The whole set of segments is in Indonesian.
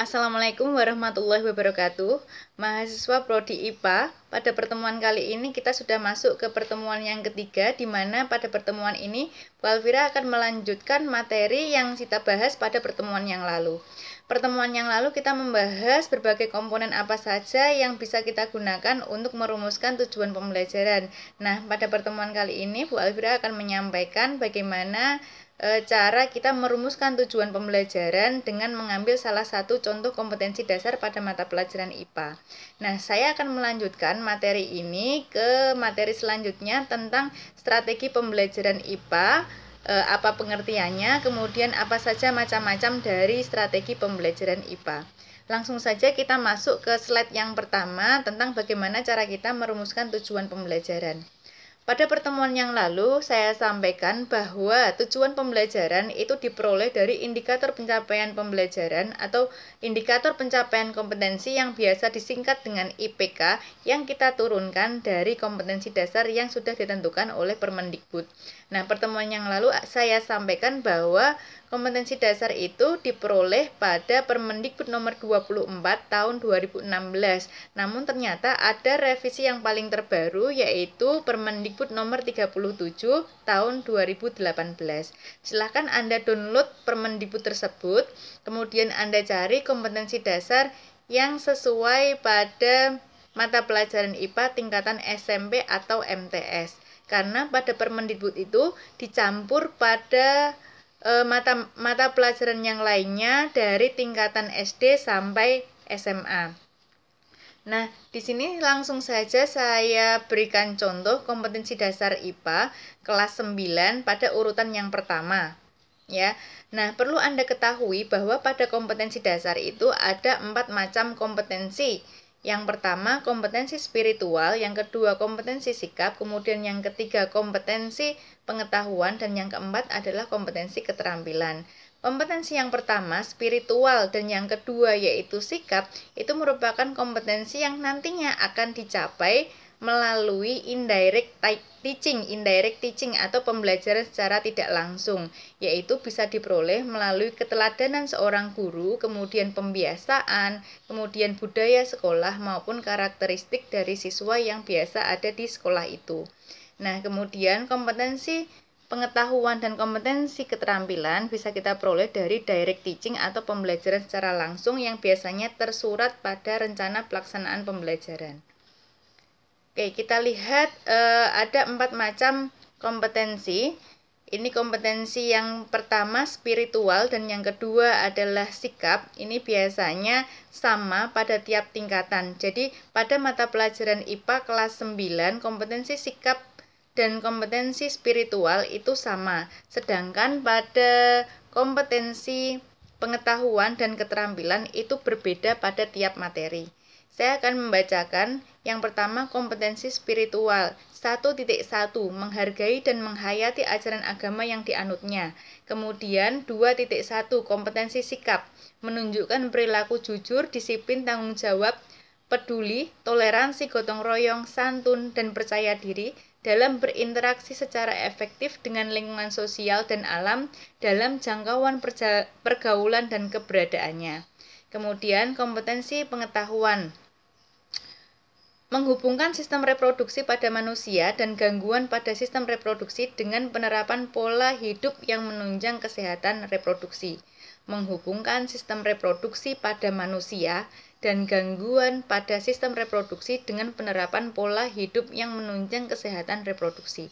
Assalamualaikum warahmatullahi wabarakatuh. Mahasiswa Prodi IPA, pada pertemuan kali ini kita sudah masuk ke pertemuan yang ketiga, di mana pada pertemuan ini Bu Alfira akan melanjutkan materi yang kita bahas pada pertemuan yang lalu. Pertemuan yang lalu kita membahas berbagai komponen apa saja yang bisa kita gunakan untuk merumuskan tujuan pembelajaran. Nah, pada pertemuan kali ini Bu Alfira akan menyampaikan bagaimana cara kita merumuskan tujuan pembelajaran dengan mengambil salah satu contoh kompetensi dasar pada mata pelajaran IPA. Nah, saya akan melanjutkan materi ini ke materi selanjutnya tentang strategi pembelajaran IPA, apa pengertiannya, kemudian apa saja macam-macam dari strategi pembelajaran IPA. Langsung saja kita masuk ke slide yang pertama tentang bagaimana cara kita merumuskan tujuan pembelajaran. Pada pertemuan yang lalu, saya sampaikan bahwa tujuan pembelajaran itu diperoleh dari indikator pencapaian pembelajaran atau indikator pencapaian kompetensi yang biasa disingkat dengan IPK yang kita turunkan dari kompetensi dasar yang sudah ditentukan oleh Permendikbud. Nah, pertemuan yang lalu saya sampaikan bahwa kompetensi dasar itu diperoleh pada Permendikbud nomor 24 tahun 2016. Namun ternyata ada revisi yang paling terbaru, yaitu Permendikbud nomor 37 tahun 2018. Silahkan Anda download Permendikbud tersebut, kemudian Anda cari kompetensi dasar yang sesuai pada mata pelajaran IPA tingkatan SMP atau MTS. Karena pada Permendikbud itu dicampur pada mata pelajaran yang lainnya dari tingkatan SD sampai SMA. Nah, di sini langsung saja saya berikan contoh kompetensi dasar IPA kelas 9 pada urutan yang pertama. Ya. Nah, perlu Anda ketahui bahwa pada kompetensi dasar itu ada 4 macam kompetensi. Yang pertama kompetensi spiritual, yang kedua kompetensi sikap, kemudian yang ketiga kompetensi pengetahuan, dan yang keempat adalah kompetensi keterampilan. Kompetensi yang pertama spiritual dan yang kedua yaitu sikap itu merupakan kompetensi yang nantinya akan dicapai melalui indirect teaching atau pembelajaran secara tidak langsung, yaitu bisa diperoleh melalui keteladanan seorang guru, kemudian pembiasaan, kemudian budaya sekolah maupun karakteristik dari siswa yang biasa ada di sekolah itu. Nah, kemudian kompetensi pengetahuan dan kompetensi keterampilan bisa kita peroleh dari direct teaching atau pembelajaran secara langsung yang biasanya tersurat pada rencana pelaksanaan pembelajaran. Oke, kita lihat ada 4 macam kompetensi. Ini kompetensi yang pertama spiritual dan yang kedua adalah sikap. Ini biasanya sama pada tiap tingkatan. Jadi pada mata pelajaran IPA kelas 9 kompetensi sikap dan kompetensi spiritual itu sama. Sedangkan pada kompetensi pengetahuan dan keterampilan itu berbeda pada tiap materi. Saya akan membacakan yang pertama kompetensi spiritual. 1.1 menghargai dan menghayati ajaran agama yang dianutnya. Kemudian 2.1 kompetensi sikap, menunjukkan perilaku jujur, disiplin, tanggung jawab, peduli, toleransi, gotong royong, santun, dan percaya diri dalam berinteraksi secara efektif dengan lingkungan sosial dan alam dalam jangkauan pergaulan dan keberadaannya. Kemudian kompetensi pengetahuan, menghubungkan sistem reproduksi pada manusia dan gangguan pada sistem reproduksi dengan penerapan pola hidup yang menunjang kesehatan reproduksi. Menghubungkan sistem reproduksi pada manusia dan gangguan pada sistem reproduksi dengan penerapan pola hidup yang menunjang kesehatan reproduksi.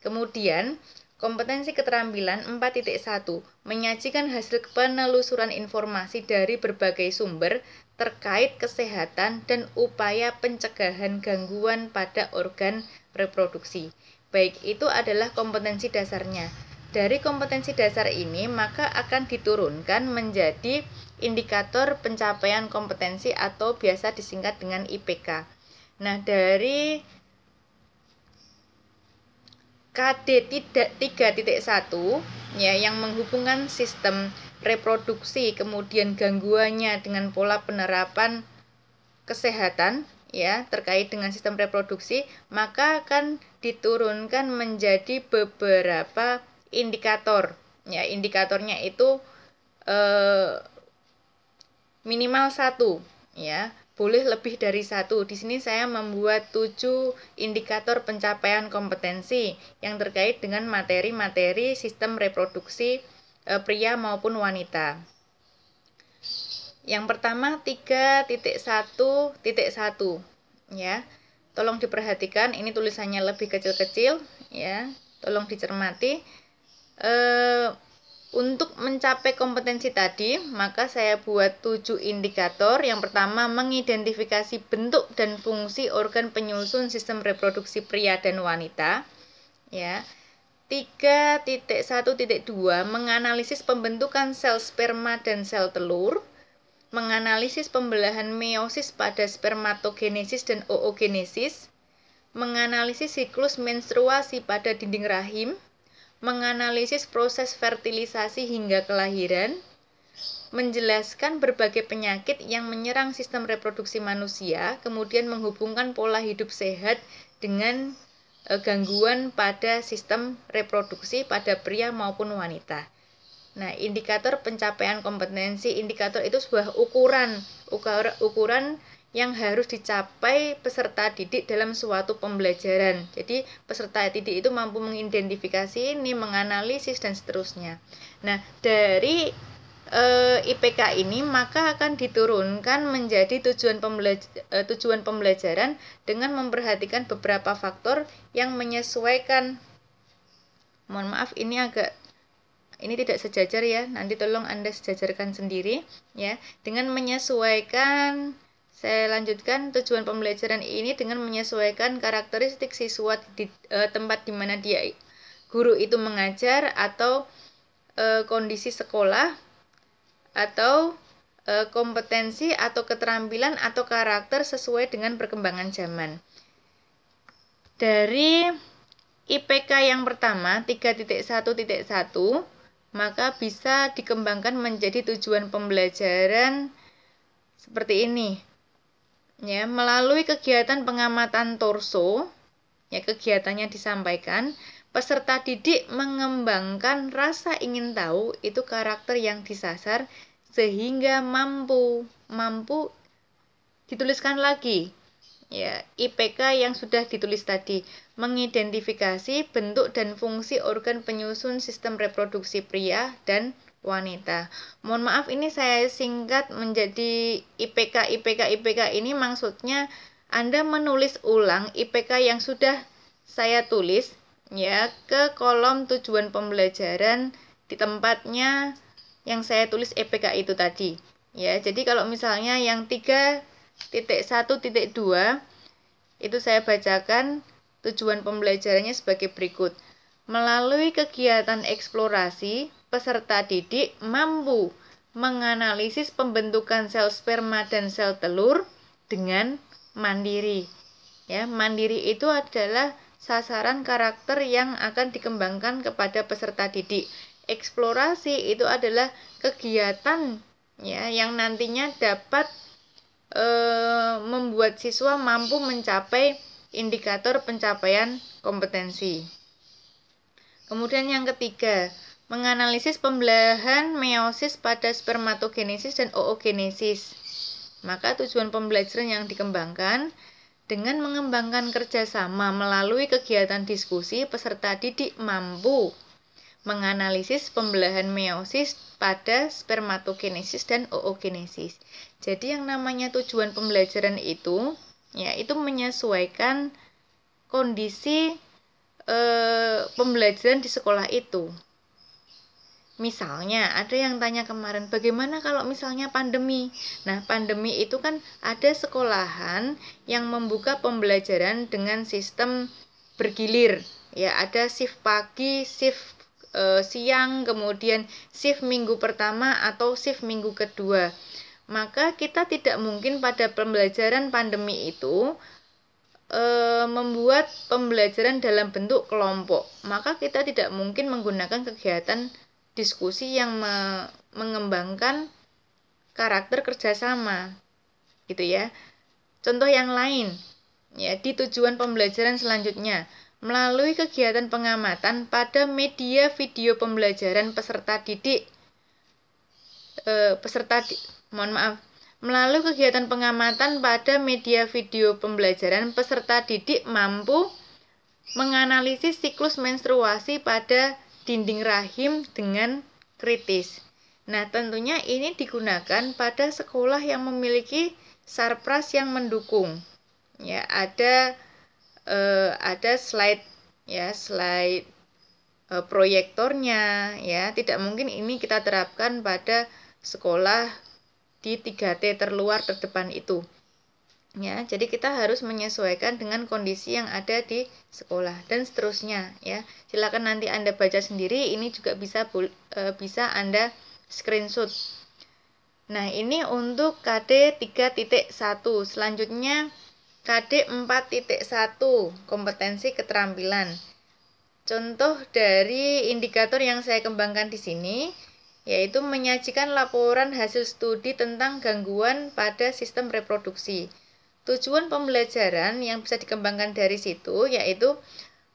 Kemudian, kompetensi keterampilan 4.1 menyajikan hasil penelusuran informasi dari berbagai sumber terkait kesehatan dan upaya pencegahan gangguan pada organ reproduksi. Baik, itu adalah kompetensi dasarnya. Dari kompetensi dasar ini maka akan diturunkan menjadi indikator pencapaian kompetensi atau biasa disingkat dengan IPK. Nah, dari KD 3.1 ya, yang menghubungkan sistem reproduksi kemudian gangguannya dengan pola penerapan kesehatan ya terkait dengan sistem reproduksi, maka akan diturunkan menjadi beberapa indikator. Ya, indikatornya itu minimal 1 ya. Boleh lebih dari 1. Di sini saya membuat 7 indikator pencapaian kompetensi yang terkait dengan materi-materi sistem reproduksi pria maupun wanita. Yang pertama 3.1.1 ya. Tolong diperhatikan, ini tulisannya lebih kecil-kecil ya. Tolong dicermati. Untuk mencapai kompetensi tadi, maka saya buat 7 indikator. Yang pertama, mengidentifikasi bentuk dan fungsi organ penyusun sistem reproduksi pria dan wanita. Ya. 3.1.2, menganalisis pembentukan sel sperma dan sel telur, menganalisis pembelahan meiosis pada spermatogenesis dan oogenesis, menganalisis siklus menstruasi pada dinding rahim, menganalisis proses fertilisasi hingga kelahiran, menjelaskan berbagai penyakit yang menyerang sistem reproduksi manusia, kemudian menghubungkan pola hidup sehat dengan gangguan pada sistem reproduksi pada pria maupun wanita. Nah, indikator pencapaian kompetensi, indikator itu sebuah ukuran yang harus dicapai peserta didik dalam suatu pembelajaran. Jadi peserta didik itu mampu mengidentifikasi ini, menganalisis dan seterusnya. Nah, dari IPK ini maka akan diturunkan menjadi tujuan pembelajaran dengan memperhatikan beberapa faktor yang menyesuaikan. Mohon maaf, ini tidak sejajar ya. Nanti tolong Anda sejajarkan sendiri ya. Dengan menyesuaikan, saya lanjutkan tujuan pembelajaran ini dengan menyesuaikan karakteristik siswa di tempat di mana guru itu mengajar, atau kondisi sekolah, atau kompetensi atau keterampilan atau karakter sesuai dengan perkembangan zaman. Dari IPK yang pertama 3.1.1 maka bisa dikembangkan menjadi tujuan pembelajaran seperti ini. Ya, melalui kegiatan pengamatan torso, ya kegiatannya disampaikan, peserta didik mengembangkan rasa ingin tahu, itu karakter yang disasar, sehingga mampu dituliskan lagi. Ya, IPK yang sudah ditulis tadi, mengidentifikasi bentuk dan fungsi organ penyusun sistem reproduksi pria dan wanita. Mohon maaf, ini saya singkat menjadi IPK ini maksudnya Anda menulis ulang IPK yang sudah saya tulis ya ke kolom tujuan pembelajaran di tempatnya yang saya tulis IPK itu tadi. Ya, jadi kalau misalnya yang 3.1.2 itu saya bacakan tujuan pembelajarannya sebagai berikut. Melalui kegiatan eksplorasi, peserta didik mampu menganalisis pembentukan sel sperma dan sel telur dengan mandiri. Ya, mandiri itu adalah sasaran karakter yang akan dikembangkan kepada peserta didik. Eksplorasi itu adalah kegiatan ya yang nantinya dapat membuat siswa mampu mencapai indikator pencapaian kompetensi. Kemudian yang ketiga, menganalisis pembelahan meiosis pada spermatogenesis dan oogenesis. Maka tujuan pembelajaran yang dikembangkan dengan mengembangkan kerjasama melalui kegiatan diskusi, peserta didik mampu menganalisis pembelahan meiosis pada spermatogenesis dan oogenesis. Jadi yang namanya tujuan pembelajaran itu, ya itu menyesuaikan kondisi pembelajaran di sekolah itu. Misalnya ada yang tanya kemarin, bagaimana kalau misalnya pandemi? Nah, pandemi itu kan ada sekolahan yang membuka pembelajaran dengan sistem bergilir. Ya, ada shift pagi, shift siang, kemudian shift minggu pertama atau shift minggu kedua. Maka kita tidak mungkin pada pembelajaran pandemi itu membuat pembelajaran dalam bentuk kelompok. Maka kita tidak mungkin menggunakan kegiatan diskusi yang mengembangkan karakter kerjasama, gitu ya. Contoh yang lain, ya di tujuan pembelajaran selanjutnya, melalui kegiatan pengamatan pada media video pembelajaran peserta didik, Melalui kegiatan pengamatan pada media video pembelajaran, peserta didik mampu menganalisis siklus menstruasi pada dinding rahim dengan kritis. Nah, tentunya ini digunakan pada sekolah yang memiliki sarpras yang mendukung. Ya, ada slide proyektornya ya. Tidak mungkin ini kita terapkan pada sekolah di 3T terluar terdepan itu. Ya, jadi kita harus menyesuaikan dengan kondisi yang ada di sekolah dan seterusnya ya. Silakan nanti Anda baca sendiri, ini juga bisa Anda screenshot. Nah, ini untuk KD 3.1. Selanjutnya KD 4.1, kompetensi keterampilan. Contoh dari indikator yang saya kembangkan di sini yaitu menyajikan laporan hasil studi tentang gangguan pada sistem reproduksi. Tujuan pembelajaran yang bisa dikembangkan dari situ yaitu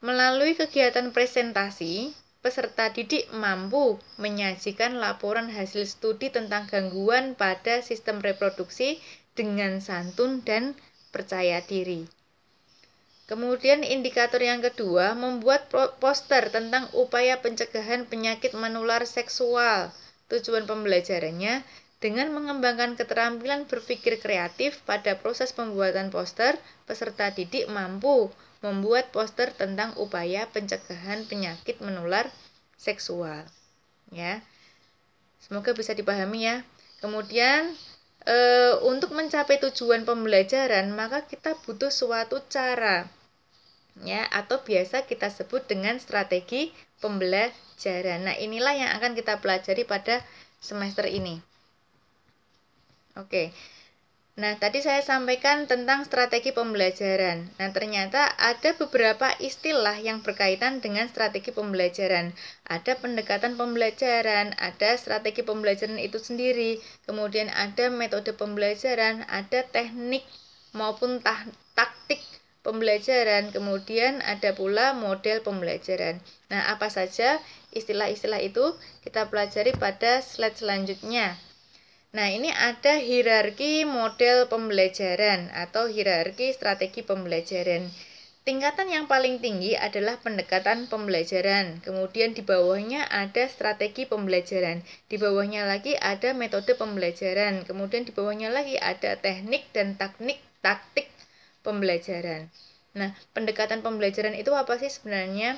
melalui kegiatan presentasi, peserta didik mampu menyajikan laporan hasil studi tentang gangguan pada sistem reproduksi dengan santun dan percaya diri. Kemudian indikator yang kedua, membuat poster tentang upaya pencegahan penyakit menular seksual. Tujuan pembelajarannya dengan mengembangkan keterampilan berpikir kreatif pada proses pembuatan poster, peserta didik mampu membuat poster tentang upaya pencegahan penyakit menular seksual. Ya. Semoga bisa dipahami ya. Kemudian untuk mencapai tujuan pembelajaran, maka kita butuh suatu cara. Ya, atau biasa kita sebut dengan strategi pembelajaran. Nah, inilah yang akan kita pelajari pada semester ini. Oke. Nah, tadi saya sampaikan tentang strategi pembelajaran. Nah, ternyata ada beberapa istilah yang berkaitan dengan strategi pembelajaran. Ada pendekatan pembelajaran, ada strategi pembelajaran itu sendiri, kemudian ada metode pembelajaran, ada teknik maupun taktik pembelajaran, kemudian ada pula model pembelajaran. Nah, apa saja istilah-istilah itu kita pelajari pada slide selanjutnya. Nah, ini ada hierarki model pembelajaran atau hierarki strategi pembelajaran. Tingkatan yang paling tinggi adalah pendekatan pembelajaran. Kemudian di bawahnya ada strategi pembelajaran. Di bawahnya lagi ada metode pembelajaran. Kemudian di bawahnya lagi ada teknik dan taktik pembelajaran. Nah, pendekatan pembelajaran itu apa sih sebenarnya?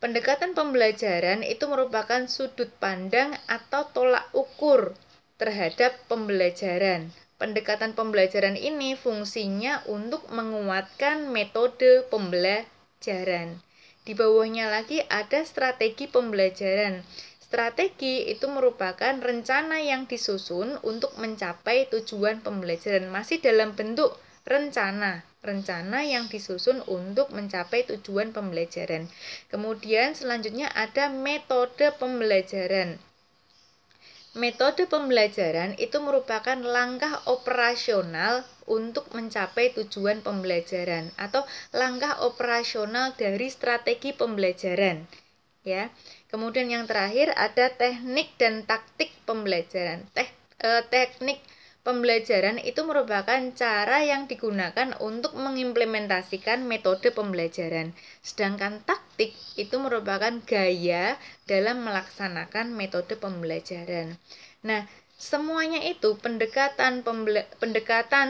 Pendekatan pembelajaran itu merupakan sudut pandang atau tolak ukur terhadap pembelajaran. Pendekatan pembelajaran ini fungsinya untuk menguatkan metode pembelajaran. Di bawahnya lagi ada strategi pembelajaran. Strategi itu merupakan rencana yang disusun untuk mencapai tujuan pembelajaran. Masih dalam bentuk rencana yang disusun untuk mencapai tujuan pembelajaran. Kemudian selanjutnya ada metode pembelajaran. Metode pembelajaran itu merupakan langkah operasional untuk mencapai tujuan pembelajaran atau langkah operasional dari strategi pembelajaran. Ya. Kemudian yang terakhir ada teknik dan taktik pembelajaran. Teknik pembelajaran itu merupakan cara yang digunakan untuk mengimplementasikan metode pembelajaran. Sedangkan taktik itu merupakan gaya dalam melaksanakan metode pembelajaran. Nah, semuanya itu pendekatan,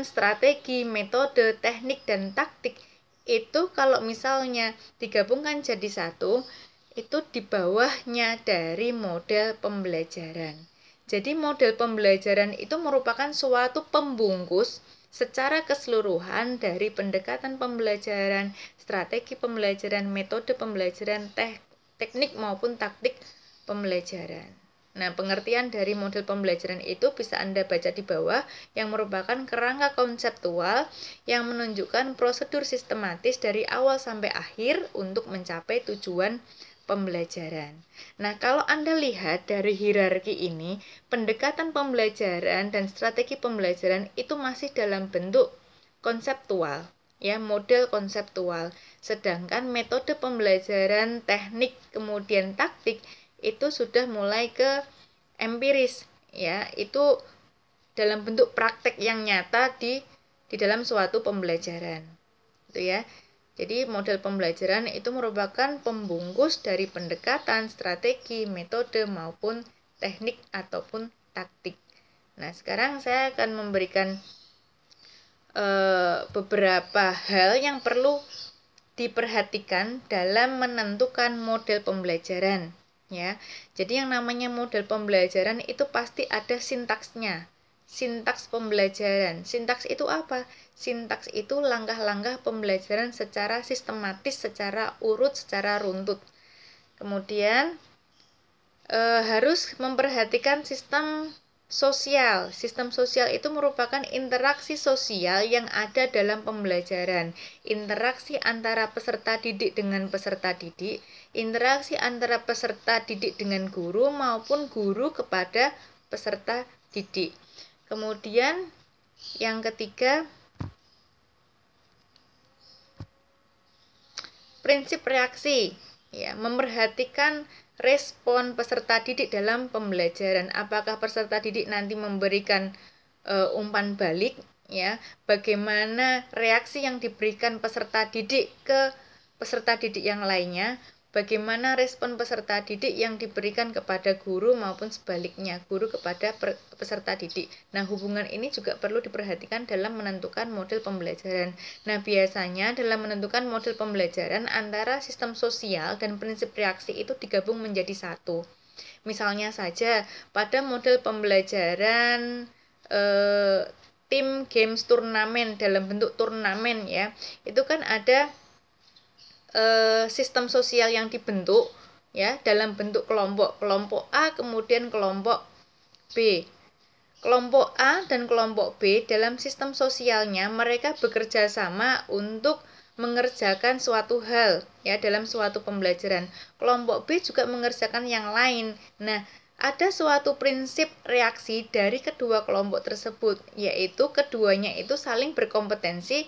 strategi, metode, teknik, dan taktik itu kalau misalnya digabungkan jadi satu, itu di bawahnya dari model pembelajaran. Jadi model pembelajaran itu merupakan suatu pembungkus secara keseluruhan dari pendekatan pembelajaran, strategi pembelajaran, metode pembelajaran, teknik maupun taktik pembelajaran. Nah, pengertian dari model pembelajaran itu bisa Anda baca di bawah, yang merupakan kerangka konseptual yang menunjukkan prosedur sistematis dari awal sampai akhir untuk mencapai tujuan pembelajaran. Nah, kalau Anda lihat dari hierarki ini, pendekatan pembelajaran dan strategi pembelajaran itu masih dalam bentuk konseptual, ya, model konseptual. Sedangkan metode pembelajaran, teknik, kemudian taktik itu sudah mulai ke empiris, ya. Itu dalam bentuk praktek yang nyata di dalam suatu pembelajaran. Itu ya. Jadi model pembelajaran itu merupakan pembungkus dari pendekatan, strategi, metode maupun teknik ataupun taktik. Nah, sekarang saya akan memberikan beberapa hal yang perlu diperhatikan dalam menentukan model pembelajaran, ya. Jadi yang namanya model pembelajaran itu pasti ada sintaksnya. Sintaks pembelajaran. Sintaks itu apa? Sintaks itu langkah-langkah pembelajaran secara sistematis, secara urut, secara runtut. Kemudian harus memperhatikan sistem sosial. Sistem sosial itu merupakan interaksi sosial yang ada dalam pembelajaran. Interaksi antara peserta didik dengan peserta didik, interaksi antara peserta didik dengan guru maupun guru kepada peserta didik. Kemudian yang ketiga, prinsip reaksi, ya, memperhatikan respon peserta didik dalam pembelajaran. Apakah peserta didik nanti memberikan umpan balik, ya, bagaimana reaksi yang diberikan peserta didik ke peserta didik yang lainnya, bagaimana respon peserta didik yang diberikan kepada guru maupun sebaliknya, guru kepada peserta didik. Nah, hubungan ini juga perlu diperhatikan dalam menentukan model pembelajaran. Nah, biasanya dalam menentukan model pembelajaran antara sistem sosial dan prinsip reaksi itu digabung menjadi satu. Misalnya saja pada model pembelajaran tim games turnamen dalam bentuk turnamen, ya, itu kan ada sistem sosial yang dibentuk, ya, dalam bentuk kelompok A kemudian kelompok B. Kelompok A dan kelompok B dalam sistem sosialnya mereka bekerja sama untuk mengerjakan suatu hal, ya, dalam suatu pembelajaran. Kelompok B juga mengerjakan yang lain. Nah, ada suatu prinsip reaksi dari kedua kelompok tersebut, yaitu keduanya itu saling berkompetisi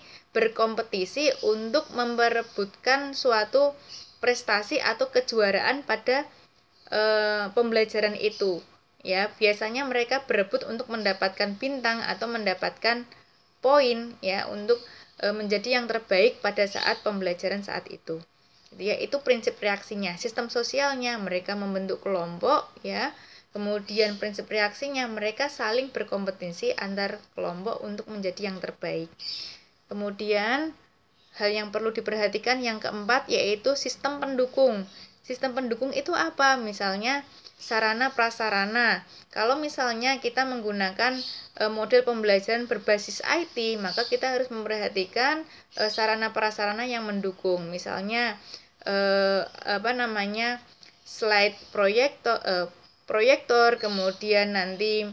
untuk memperebutkan suatu prestasi atau kejuaraan pada pembelajaran itu. Ya, biasanya mereka berebut untuk mendapatkan bintang atau mendapatkan poin, ya, untuk menjadi yang terbaik pada saat pembelajaran saat itu. Ya, itu prinsip reaksinya. Sistem sosialnya mereka membentuk kelompok, ya. Kemudian prinsip reaksinya mereka saling berkompetisi antar kelompok untuk menjadi yang terbaik. Kemudian hal yang perlu diperhatikan yang keempat yaitu sistem pendukung. Sistem pendukung itu apa? Misalnya sarana prasarana. Kalau misalnya kita menggunakan model pembelajaran berbasis IT, maka kita harus memperhatikan sarana prasarana yang mendukung. Misalnya slide proyektor, kemudian nanti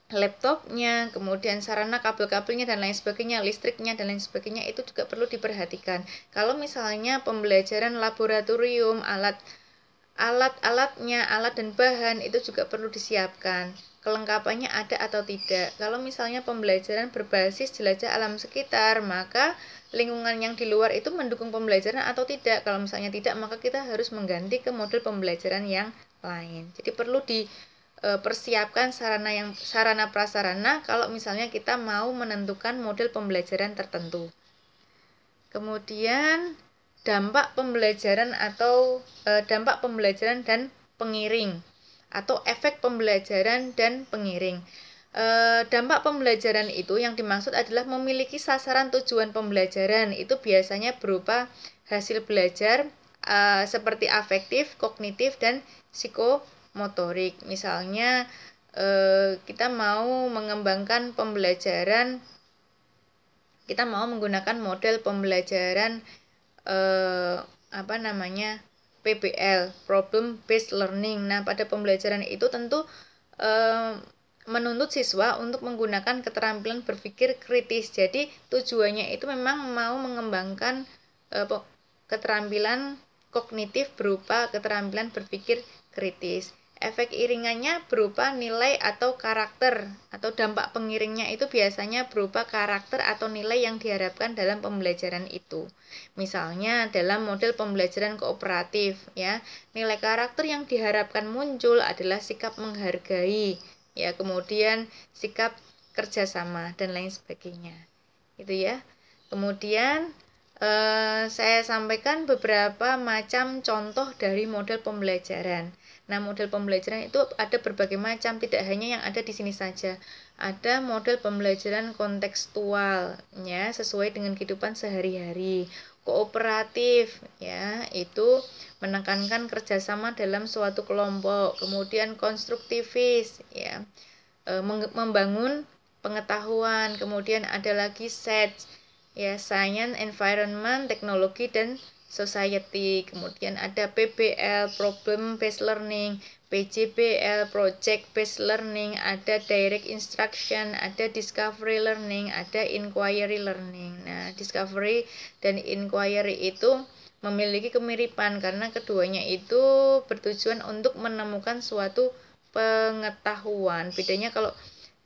laptopnya, kemudian sarana kabel-kabelnya dan lain sebagainya, listriknya dan lain sebagainya, itu juga perlu diperhatikan. Kalau misalnya pembelajaran laboratorium, alat-alatnya, alat dan bahan itu juga perlu disiapkan. Kelengkapannya ada atau tidak. Kalau misalnya pembelajaran berbasis jelajah alam sekitar, maka lingkungan yang di luar itu mendukung pembelajaran atau tidak. Kalau misalnya tidak, maka kita harus mengganti ke model pembelajaran yang lain. Jadi perlu dipersiapkan sarana prasarana kalau misalnya kita mau menentukan model pembelajaran tertentu. Kemudian dampak pembelajaran dan pengiring atau efek pembelajaran dan pengiring. Dampak pembelajaran itu yang dimaksud adalah memiliki sasaran tujuan pembelajaran. Itu biasanya berupa hasil belajar seperti afektif, kognitif, dan psikomotorik. Misalnya kita mau mengembangkan pembelajaran, kita mau menggunakan model pembelajaran PBL, Problem Based Learning. Nah, pada pembelajaran itu tentu menuntut siswa untuk menggunakan keterampilan berpikir kritis. Jadi tujuannya itu memang mau mengembangkan keterampilan kognitif berupa keterampilan berpikir kritis. Efek iringannya berupa nilai atau karakter, atau dampak pengiringnya itu biasanya berupa karakter atau nilai yang diharapkan dalam pembelajaran itu. Misalnya dalam model pembelajaran kooperatif, ya, nilai karakter yang diharapkan muncul adalah sikap menghargai, ya, kemudian sikap kerjasama dan lain sebagainya, gitu ya. Kemudian saya sampaikan beberapa macam contoh dari model pembelajaran. Nah, model pembelajaran itu ada berbagai macam, tidak hanya yang ada di sini saja. Ada model pembelajaran kontekstual, ya, sesuai dengan kehidupan sehari-hari. Kooperatif, ya, itu menekankan kerjasama dalam suatu kelompok. Kemudian konstruktivis, ya, membangun pengetahuan. Kemudian ada lagi SETS, ya, Science, Environment, Teknologi, dan Society. Kemudian ada PBL, Problem Based Learning, PJBL, Project Based Learning, ada Direct Instruction, ada Discovery Learning, ada Inquiry Learning. Nah, Discovery dan Inquiry itu memiliki kemiripan karena keduanya itu bertujuan untuk menemukan suatu pengetahuan. Bedanya kalau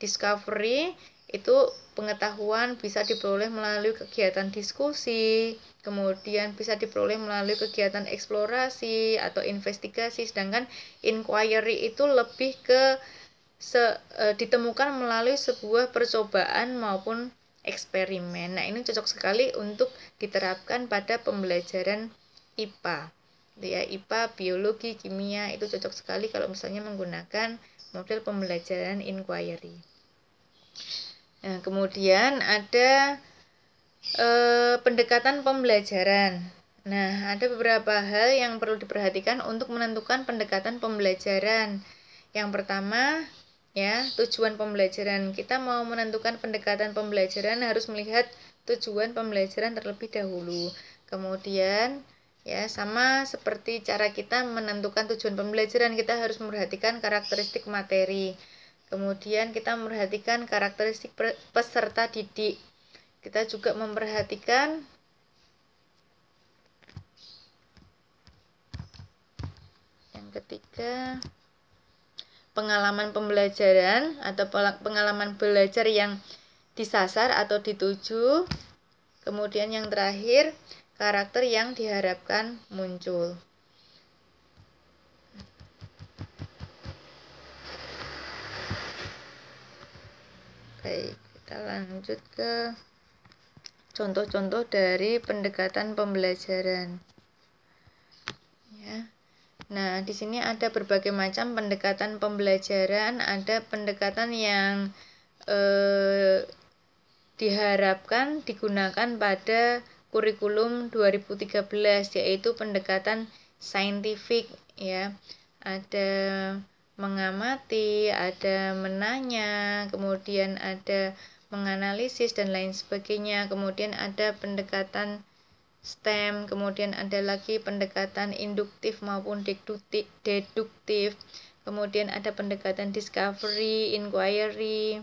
discovery itu pengetahuan bisa diperoleh melalui kegiatan diskusi, kemudian bisa diperoleh melalui kegiatan eksplorasi atau investigasi, sedangkan inquiry itu lebih ke ditemukan melalui sebuah percobaan maupun eksperimen. Nah, ini cocok sekali untuk diterapkan pada pembelajaran IPA. Ya, IPA, biologi, kimia itu cocok sekali kalau misalnya menggunakan model pembelajaran inquiry. Nah, kemudian ada pendekatan pembelajaran. Nah, ada beberapa hal yang perlu diperhatikan untuk menentukan pendekatan pembelajaran. Yang pertama, ya, tujuan pembelajaran. Kita mau menentukan pendekatan pembelajaran harus melihat tujuan pembelajaran terlebih dahulu. Kemudian, ya, sama seperti cara kita menentukan tujuan pembelajaran, kita harus memperhatikan karakteristik materi. Kemudian kita memperhatikan karakteristik peserta didik. Kita juga memperhatikan yang ketiga, pengalaman pembelajaran atau pengalaman belajar yang disasar atau dituju. Kemudian yang terakhir, karakter yang diharapkan muncul. Baik, kita lanjut ke contoh-contoh dari pendekatan pembelajaran. Ya. Nah, di sini ada berbagai macam pendekatan pembelajaran. Ada pendekatan yang diharapkan digunakan pada kurikulum 2013, yaitu pendekatan saintifik, ya. Ada mengamati, ada menanya, kemudian ada menganalisis dan lain sebagainya. Kemudian ada pendekatan STEM, kemudian ada lagi pendekatan induktif maupun deduktif. Kemudian ada pendekatan discovery, inquiry,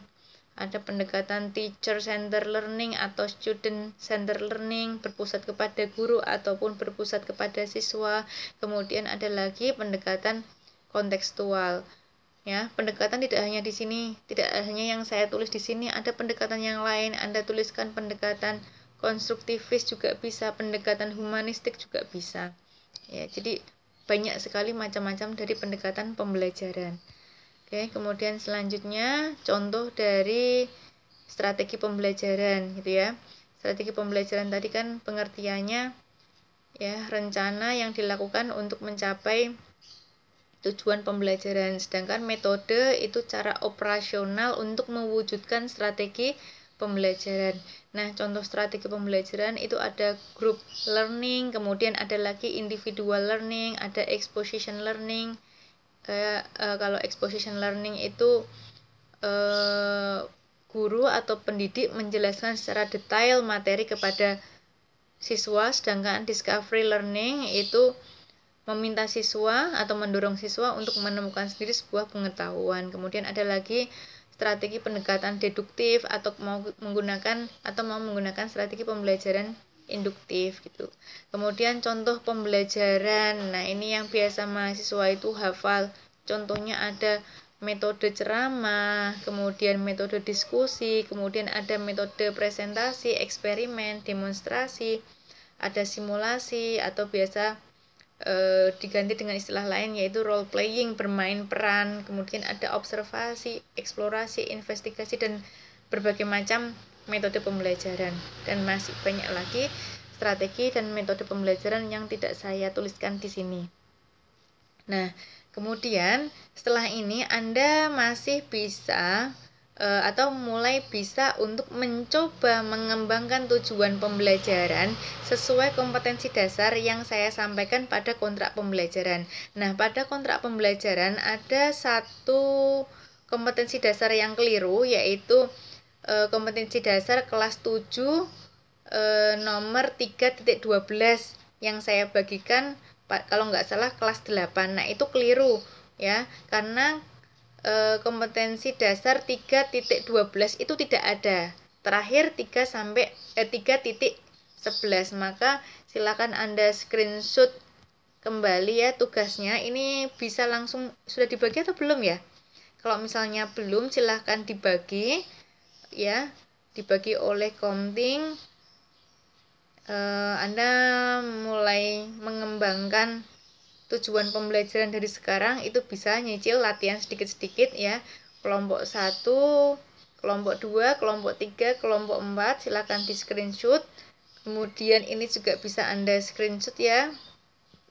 ada pendekatan teacher center learning atau student center learning, berpusat kepada guru ataupun berpusat kepada siswa. Kemudian ada lagi pendekatan kontekstual. Ya, pendekatan tidak hanya di sini, tidak hanya yang saya tulis di sini, ada pendekatan yang lain. Anda tuliskan pendekatan konstruktivis juga bisa, pendekatan humanistik juga bisa. Ya, jadi banyak sekali macam-macam dari pendekatan pembelajaran. Oke, kemudian selanjutnya contoh dari strategi pembelajaran, gitu ya. Strategi pembelajaran tadi kan pengertiannya, ya, rencana yang dilakukan untuk mencapai tujuan pembelajaran, sedangkan metode itu cara operasional untuk mewujudkan strategi pembelajaran. Nah, contoh strategi pembelajaran itu ada group learning, kemudian ada lagi individual learning, ada exposition learning. Kalau exposition learning itu guru atau pendidik menjelaskan secara detail materi kepada siswa, sedangkan discovery learning itu meminta siswa atau mendorong siswa untuk menemukan sendiri sebuah pengetahuan. Kemudian ada lagi strategi pendekatan deduktif atau mau menggunakan strategi pembelajaran induktif, gitu. Kemudian contoh pembelajaran. Nah, ini yang biasa mahasiswa itu hafal. Contohnya ada metode ceramah, kemudian metode diskusi, kemudian ada metode presentasi, eksperimen, demonstrasi, ada simulasi atau biasa diganti dengan istilah lain yaitu role playing, bermain peran, kemudian ada observasi, eksplorasi, investigasi, dan berbagai macam metode pembelajaran, dan masih banyak lagi strategi dan metode pembelajaran yang tidak saya tuliskan di sini. Nah, kemudian setelah ini Anda masih bisa atau mulai bisa untuk mencoba mengembangkan tujuan pembelajaran sesuai kompetensi dasar yang saya sampaikan pada kontrak pembelajaran. Nah, pada kontrak pembelajaran ada satu kompetensi dasar yang keliru, yaitu kompetensi dasar kelas 7 nomor 3.12 yang saya bagikan kalau nggak salah kelas 8. Nah, itu keliru ya, karena kompetensi dasar 3.12 itu tidak ada. Terakhir 3.11. Maka silakan Anda screenshot kembali ya tugasnya. Ini bisa langsung sudah dibagi atau belum ya? Kalau misalnya belum, silahkan dibagi ya, dibagi oleh Komting. Anda mulai mengembangkan tujuan pembelajaran dari sekarang, itu bisa nyicil latihan sedikit-sedikit ya. Kelompok 1, kelompok 2, kelompok 3, kelompok 4 silakan di screenshot. Kemudian ini juga bisa Anda screenshot ya.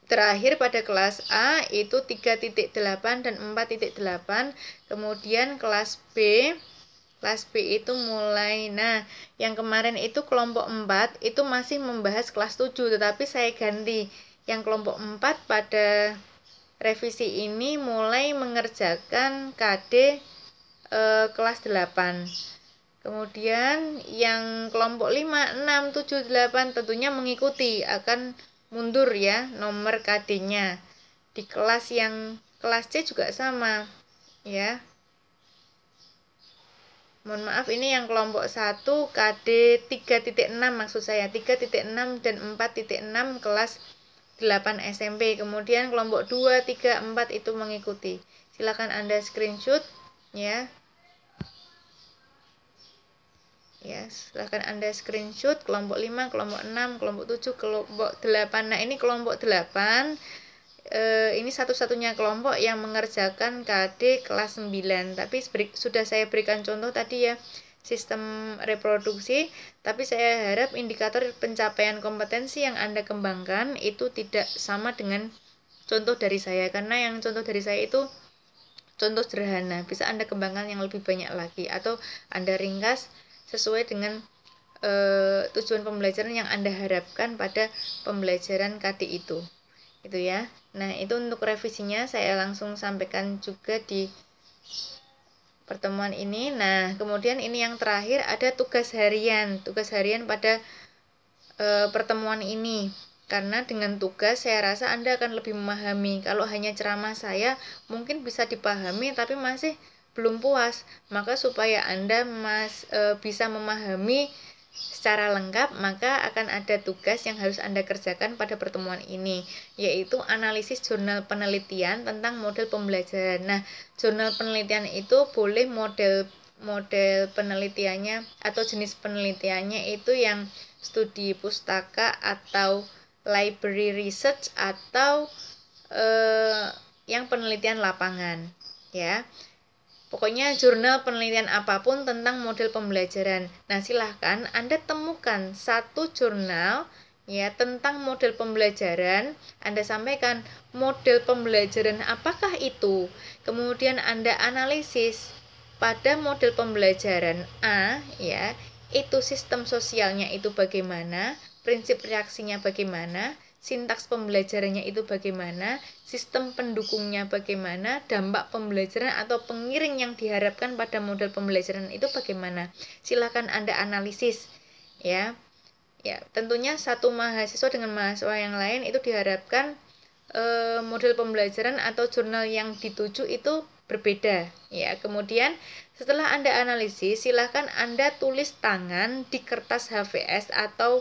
Terakhir pada kelas A itu 3.8 dan 4.8. Kemudian kelas B itu mulai, nah yang kemarin itu kelompok 4 itu masih membahas kelas 7, tetapi saya ganti. Yang kelompok 4 pada revisi ini mulai mengerjakan KD kelas 8. Kemudian yang kelompok 5, 6, 7, 8 tentunya mengikuti, akan mundur ya nomor KD-nya. Di kelas yang kelas C juga sama ya. Mohon maaf, ini yang kelompok 1 KD 3.6 maksud saya, 3.6 dan 4.6 kelas 8 SMP. Kemudian kelompok 2, 3, 4 itu mengikuti. Silakan Anda screenshot ya. Ya, silakan Anda screenshot kelompok 5, kelompok 6, kelompok 7, kelompok 8. Nah, ini kelompok 8. Ini satu-satunya kelompok yang mengerjakan KD kelas 9. Tapi sudah saya berikan contoh tadi ya, sistem reproduksi, tapi saya harap indikator pencapaian kompetensi yang Anda kembangkan itu tidak sama dengan contoh dari saya, karena yang contoh dari saya itu contoh sederhana. Bisa Anda kembangkan yang lebih banyak lagi, atau Anda ringkas sesuai dengan tujuan pembelajaran yang Anda harapkan pada pembelajaran KD itu ya. Nah, itu untuk revisinya saya langsung sampaikan juga di pertemuan ini. Nah, kemudian ini yang terakhir ada tugas harian pada pertemuan ini. Karena dengan tugas saya rasa Anda akan lebih memahami. Kalau hanya ceramah saya mungkin bisa dipahami tapi masih belum puas. Maka supaya Anda bisa memahami secara lengkap, maka akan ada tugas yang harus Anda kerjakan pada pertemuan ini, yaitu analisis jurnal penelitian tentang model pembelajaran. Nah, jurnal penelitian itu boleh model penelitiannya atau jenis penelitiannya itu yang studi pustaka atau library research atau yang penelitian lapangan ya. Pokoknya jurnal penelitian apapun tentang model pembelajaran. Nah, silahkan Anda temukan satu jurnal ya tentang model pembelajaran. Anda sampaikan model pembelajaran apakah itu. Kemudian Anda analisis pada model pembelajaran A ya, itu sistem sosialnya itu bagaimana, prinsip reaksinya bagaimana, sintaks pembelajarannya itu bagaimana, sistem pendukungnya bagaimana, dampak pembelajaran atau pengiring yang diharapkan pada model pembelajaran itu bagaimana. Silakan Anda analisis ya. Ya, tentunya satu mahasiswa dengan mahasiswa yang lain itu diharapkan model pembelajaran atau jurnal yang dituju itu berbeda ya. Kemudian setelah Anda analisis, silakan Anda tulis tangan di kertas HVS atau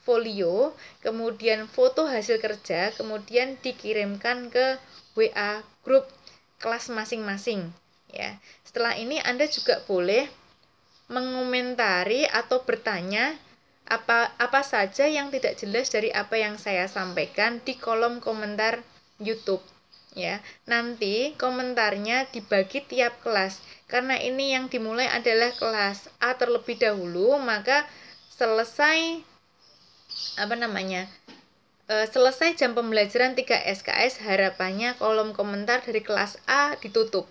folio, kemudian foto hasil kerja, kemudian dikirimkan ke WA grup kelas masing-masing ya. Setelah ini Anda juga boleh mengomentari atau bertanya apa saja yang tidak jelas dari apa yang saya sampaikan di kolom komentar YouTube ya. Nanti komentarnya dibagi tiap kelas. Karena ini yang dimulai adalah kelas A terlebih dahulu, maka selesai selesai jam pembelajaran 3 SKS, harapannya kolom komentar dari kelas A ditutup.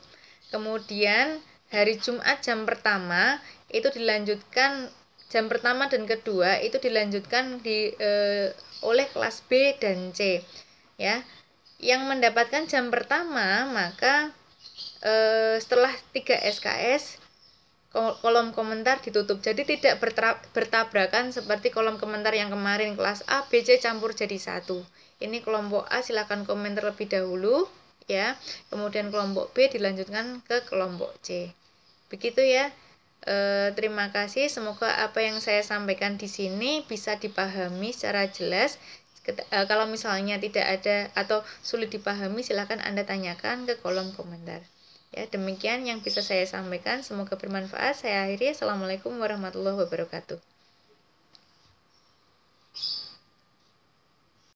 Kemudian hari Jumat jam pertama itu dilanjutkan, jam pertama dan kedua itu dilanjutkan oleh kelas B dan C ya. Yang mendapatkan jam pertama maka setelah 3 SKS kolom komentar ditutup. Jadi tidak bertabrakan seperti kolom komentar yang kemarin, kelas A, B, C campur jadi satu. Ini kelompok A silakan komen terlebih dahulu ya. Kemudian kelompok B dilanjutkan ke kelompok C. Begitu ya. Terima kasih. Semoga apa yang saya sampaikan di sini bisa dipahami secara jelas. Kalau misalnya tidak ada atau sulit dipahami, silakan Anda tanyakan ke kolom komentar. Ya, demikian yang bisa saya sampaikan. Semoga bermanfaat. Saya akhiri. Assalamualaikum warahmatullahi wabarakatuh.